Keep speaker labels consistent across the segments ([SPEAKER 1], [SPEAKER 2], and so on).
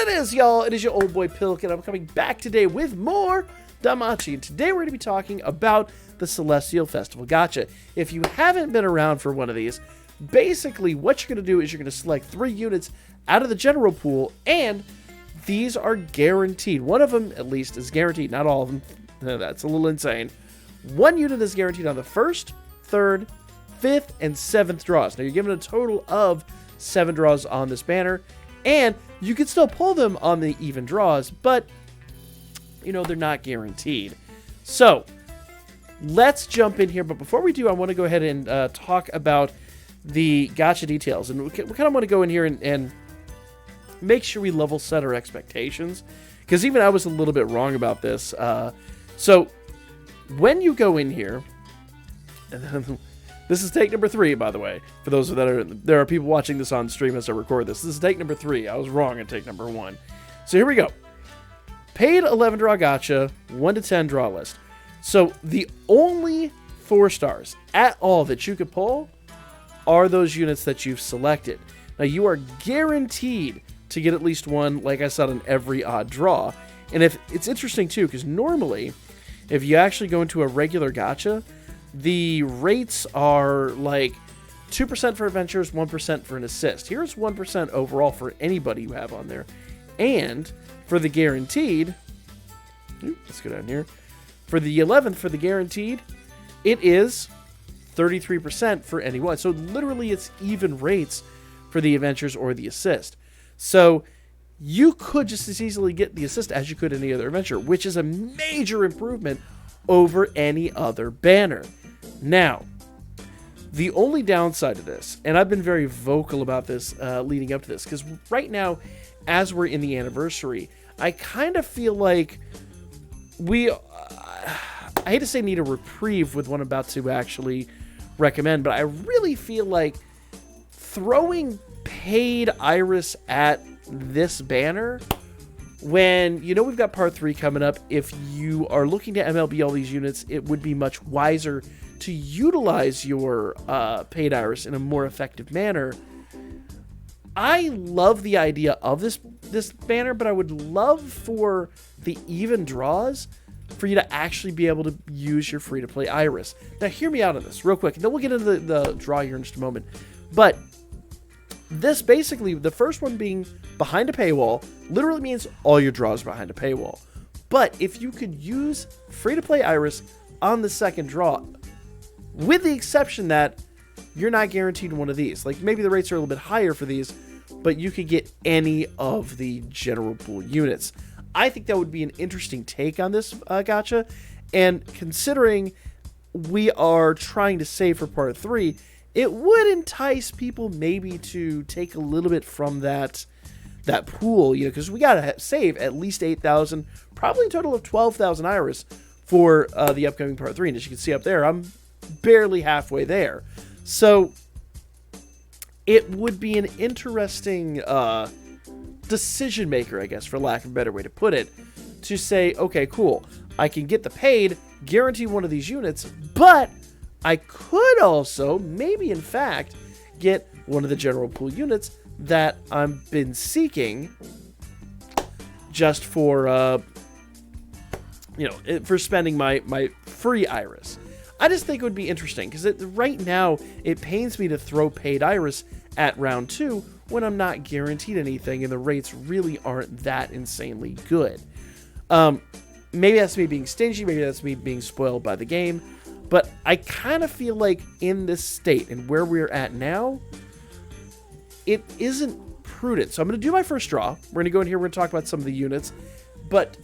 [SPEAKER 1] it is, y'all? It is your old boy Pilk, and I'm coming back today with more Danmachi. And today we're going to be talking about the Celestial Festival gacha. If you haven't been around for one of these, basically what you're going to do is you're going to select 3 units out of the general pool, and these are guaranteed. One of them, at least, is guaranteed. Not all of them. That's a little insane. 1 unit is guaranteed on the 1st, 3rd, 5th, and 7th draws. Now, you're given a total of 7 draws on this banner, and you can still pull them on the even draws, but, you know, they're not guaranteed. So, let's jump in here. But before we do, I want to go ahead and talk about the gacha details. And we kind of want to go in here and make sure we level set our expectations, because even I was a little bit wrong about this. So, when you go in here, this is take number 3, by the way. For those there are people watching this on stream as I record this. This is take number 3. I was wrong in take number 1. So here we go. Paid 11 draw gacha, 1 to 10 draw list. So the only 4 stars at all that you could pull are those units that you've selected. Now you are guaranteed to get at least 1, like I said, on every odd draw. And if it's interesting too, because normally, if you actually go into a regular gacha, the rates are like 2% for adventures, 1% for an assist. Here's 1% overall for anybody you have on there. And for the guaranteed, let's go down here. For the 11th, for the guaranteed, it is 33% for anyone. So literally it's even rates for the adventures or the assist. So you could just as easily get the assist as you could any other adventure, which is a major improvement over any other banner. Now, the only downside to this, and I've been very vocal about this leading up to this, because right now, as we're in the anniversary, I kind of feel like I hate to say need a reprieve with what I'm about to actually recommend, but I really feel like throwing paid Iris at this banner, when you know we've got part 3 coming up, if you are looking to MLB all these units, it would be much wiser to utilize your paid Iris in a more effective manner. I love the idea of this banner, but I would love for the even draws for you to actually be able to use your free-to-play Iris. Now, hear me out on this real quick, and then we'll get into the draw here in just a moment. But this basically, the first one being behind a paywall, literally means all your draws behind a paywall. But if you could use free-to-play Iris on the second draw, with the exception that you're not guaranteed one of these. Like, maybe the rates are a little bit higher for these, but you could get any of the general pool units. I think that would be an interesting take on this gacha. And considering we are trying to save for part 3, it would entice people maybe to take a little bit from that pool, you know, because we got to save at least 8,000, probably a total of 12,000 Iris for the upcoming part 3. And as you can see up there, I'm barely halfway there. So it would be an interesting decision maker, I guess, for lack of a better way to put it, to say, okay, cool, I can get the paid, guarantee one of these units, but I could also, maybe in fact, get one of the general pool units that I've been seeking just for, you know, for spending my free Iris. I just think it would be interesting, because right now, it pains me to throw paid Iris at round 2 when I'm not guaranteed anything and the rates really aren't that insanely good. Maybe that's me being stingy, maybe that's me being spoiled by the game, but I kind of feel like in this state and where we're at now, it isn't prudent. So I'm going to do my first draw. We're going to go in here, we're going to talk about some of the units, but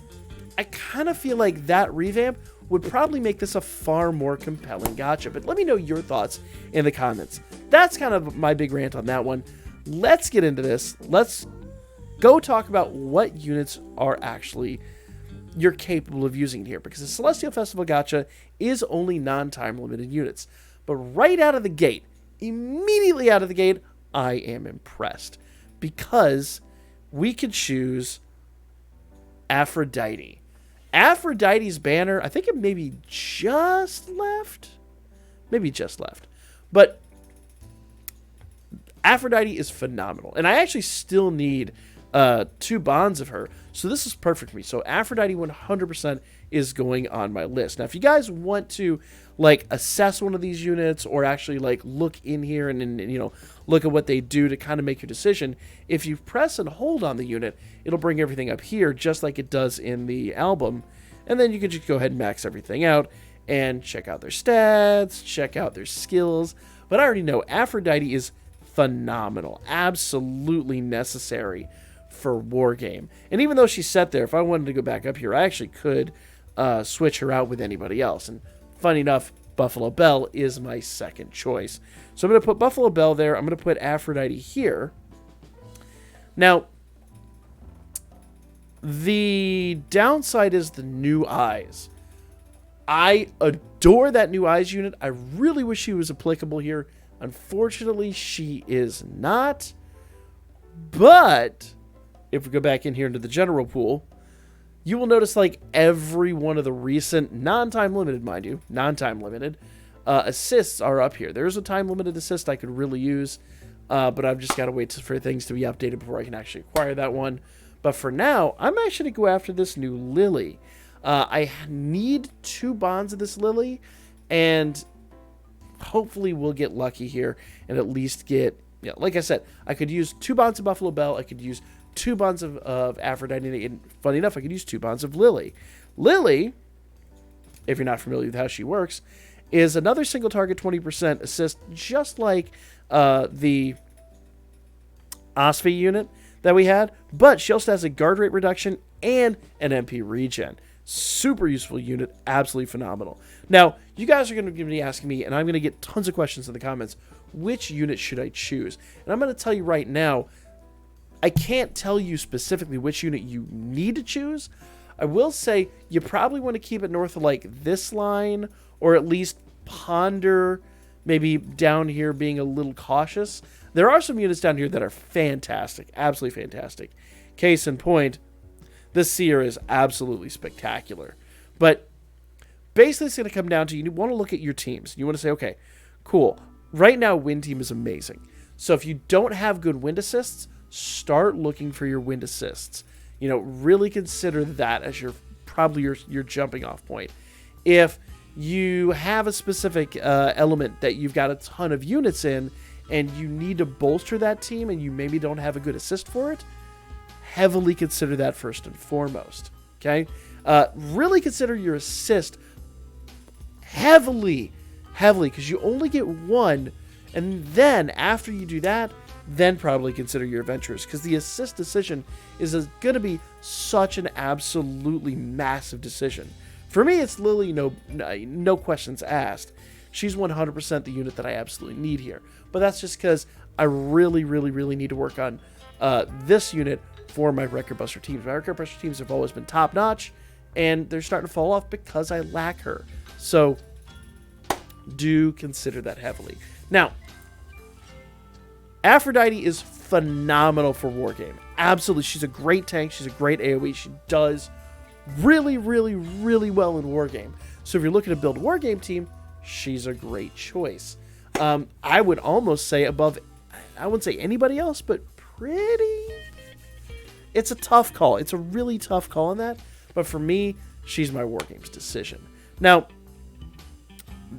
[SPEAKER 1] I kind of feel like that revamp would probably make this a far more compelling gacha. But let me know your thoughts in the comments. That's kind of my big rant on that one. Let's get into this. Let's go talk about what units are actually you're capable of using here, because the Celestial Festival gacha is only non-time limited units. But right out of the gate, immediately out of the gate, I am impressed, because we could choose Aphrodite. Aphrodite's banner, I think it maybe just left. But Aphrodite is phenomenal. And I actually still need 2 bonds of her. So this is perfect for me. So Aphrodite 100% is going on my list. Now, if you guys want to like assess one of these units or actually like look in here and you know, look at what they do to kind of make your decision, if you press and hold on the unit, it'll bring everything up here just like it does in the album. And then you can just go ahead and max everything out and check out their stats, check out their skills. But I already know Aphrodite is phenomenal, absolutely necessary for Wargame. And even though she's set there, if I wanted to go back up here, I actually could switch her out with anybody else. And funny enough, Buffalo Belle is my second choice. So I'm going to put Buffalo Belle there. I'm going to put Aphrodite here. Now, the downside is the new Ais. I adore that new Ais unit. I really wish she was applicable here. Unfortunately, she is not. But if we go back in here into the general pool, you will notice like every one of the recent non-time limited, mind you, non-time limited assists are up here. There's a time limited assist I could really use, but I've just got to wait for things to be updated before I can actually acquire that one. But for now, I'm actually going to go after this new Lily. I need 2 bonds of this Lily, and hopefully we'll get lucky here and at least get, yeah, like I said, I could use 2 bonds of Buffalo Belle. I could use 2 bonds of Aphrodite, and funny enough, I could use 2 bonds of Lily. Lily, if you're not familiar with how she works, is another single target 20% assist, just like the Osphie unit that we had, but she also has a guard rate reduction and an MP regen. Super useful unit, absolutely phenomenal. Now, you guys are going to be asking me, and I'm going to get tons of questions in the comments, which unit should I choose? And I'm going to tell you right now, I can't tell you specifically which unit you need to choose. I will say you probably want to keep it north of like this line, or at least ponder maybe down here being a little cautious. There are some units down here that are fantastic, absolutely fantastic. Case in point, this Seer is absolutely spectacular. But basically it's going to come down to, you want to look at your teams. You want to say, okay, cool. Right now, wind team is amazing. So if you don't have good wind assists, start looking for your wind assists. You know, really consider that as probably your jumping off point. If you have a specific element that you've got a ton of units in and you need to bolster that team and you maybe don't have a good assist for it, heavily consider that first and foremost. Okay? Really consider your assist heavily, because you only get 1, and then after you do that, then probably consider your adventurers, because the assist decision is going to be such an absolutely massive decision. For me, it's Lily, no questions asked. She's 100% the unit that I absolutely need here. But that's just because I really, really, really need to work on this unit for my Record Buster teams. My Record Buster teams have always been top-notch, and they're starting to fall off because I lack her. So do consider that heavily. Now, Aphrodite is phenomenal for Wargame. Absolutely. She's a great tank. She's a great AoE. She does really, really, really well in Wargame. So if you're looking to build a Wargame team, she's a great choice. I would almost say above, I wouldn't say anybody else, but pretty. It's a tough call. It's a really tough call on that. But for me, she's my Wargames decision. Now,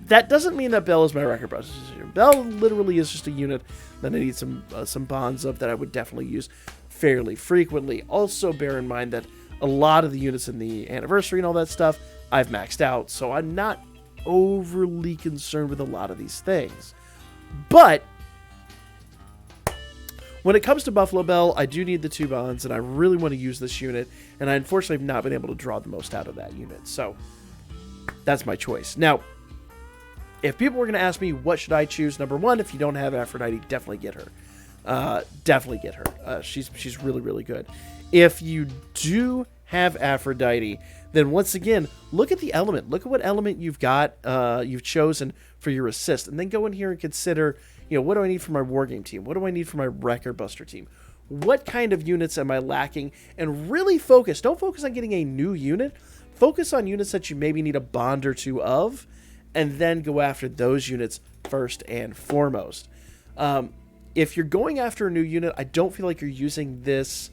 [SPEAKER 1] that doesn't mean that Belle is my Record Buster decision. Belle literally is just a unit that I need some bonds of that I would definitely use fairly frequently. Also, bear in mind that a lot of the units in the anniversary and all that stuff, I've maxed out, so I'm not overly concerned with a lot of these things. But when it comes to Buffalo Belle, I do need the 2 bonds, and I really want to use this unit, and I unfortunately have not been able to draw the most out of that unit, so that's my choice. Now, if people were going to ask me what should I choose, number 1, if you don't have Aphrodite, definitely get her. Definitely get her. She's really, really good. If you do have Aphrodite, then once again, look at the element. Look at what element you've got, you've chosen for your assist, and then go in here and consider, what do I need for my Wargame team? What do I need for my Record Buster team? What kind of units am I lacking? And really focus. Don't focus on getting a new unit. Focus on units that you maybe need a bond or 2 of, and then go after those units first and foremost. If you're going after a new unit, I don't feel like you're using this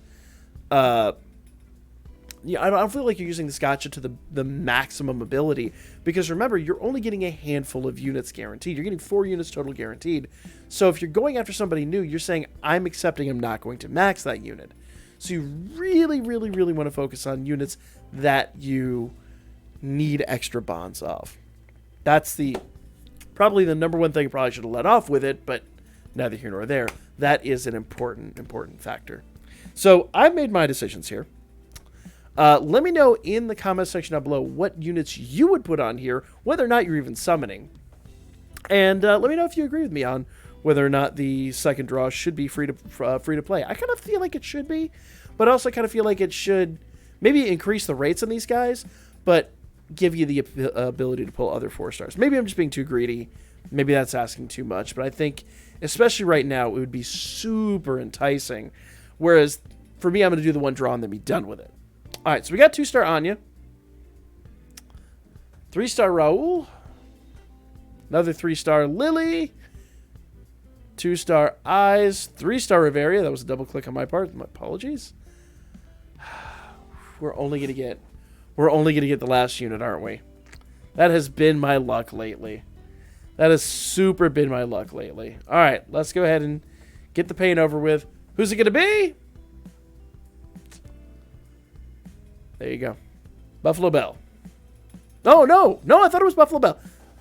[SPEAKER 1] Yeah, I don't feel like you're using this gacha to the maximum ability, because remember, you're only getting a handful of units guaranteed. You're getting 4 units total guaranteed. So if you're going after somebody new, you're saying, I'm accepting I'm not going to max that unit. So you really, really, really want to focus on units that you need extra bonds of. That's probably the number one thing. I probably should have let off with it, but neither here nor there. That is an important factor. So I've made my decisions here. Let me know in the comment section down below what units you would put on here, whether or not you're even summoning. And let me know if you agree with me on whether or not the second draw should be free to play. I kind of feel like it should be, but I also kind of feel like it should maybe increase the rates on these guys, but give you the ability to pull other 4-stars. Maybe I'm just being too greedy. Maybe that's asking too much, but I think, especially right now, it would be super enticing. Whereas, for me, I'm going to do the one draw and then be done with it. All right, so we got 2-star Anya, 3-star Raul, another 3-star Lily, 2-star Ais, 3-star Riveria. That was a double click on my part. My apologies. We're only gonna get the last unit, aren't we? That has been my luck lately. That has super been my luck lately. All right, let's go ahead and get the pain over with. Who's it gonna be? There you go. Buffalo Bell. Oh, no. No, I thought it was Buffalo Bell.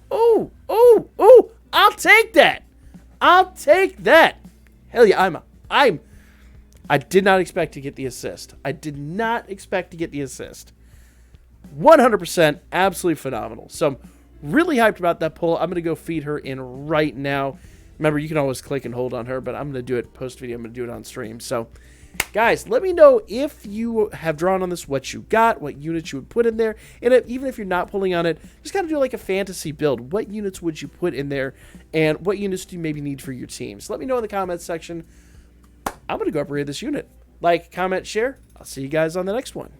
[SPEAKER 1] Oh, oh, oh. I'll take that. I'll take that. Hell yeah, I did not expect to get the assist. I did not expect to get the assist. 100% absolutely phenomenal. So I'm really hyped about that pull. I'm going to go feed her in right now. Remember, you can always click and hold on her, but I'm going to do it post-video. I'm going to do it on stream. So, guys, let me know if you have drawn on this, what you got, what units you would put in there. And even if you're not pulling on it, just kind of do like a fantasy build. What units would you put in there, and what units do you maybe need for your teams? Let me know in the comments section. I'm going to go upgrade this unit. Like, comment, share. I'll see you guys on the next one.